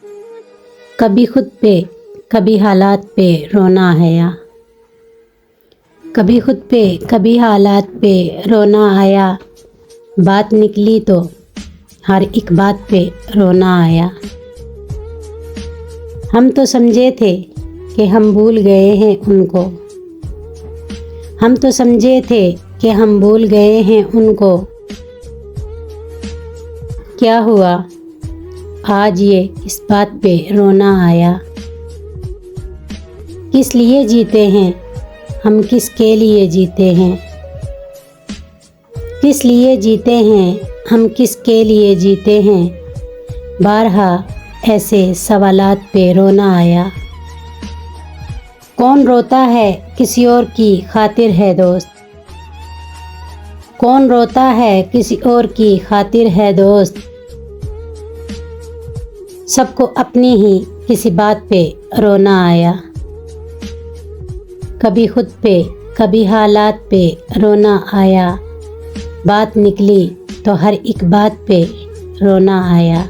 कभी खुद पे कभी हालात पे रोना आया, कभी खुद पे कभी हालात पे रोना आया। बात निकली तो हर एक बात पे रोना आया। हम तो समझे थे कि हम भूल गए हैं उनको, हम तो समझे थे कि हम भूल गए हैं उनको। क्या हुआ आज ये इस बात पे रोना आया। किस लिए जीते हैं हम, किसके लिए जीते हैं, किस लिए जीते हैं हम, किसके लिए जीते हैं। बारहा ऐसे सवालात पे रोना आया। कौन रोता है किसी और की खातिर है दोस्त, कौन रोता है किसी और की खातिर है दोस्त। सबको अपनी ही किसी बात पे रोना आया। कभी खुद पे कभी हालात पे रोना आया। बात निकली तो हर एक बात पे रोना आया।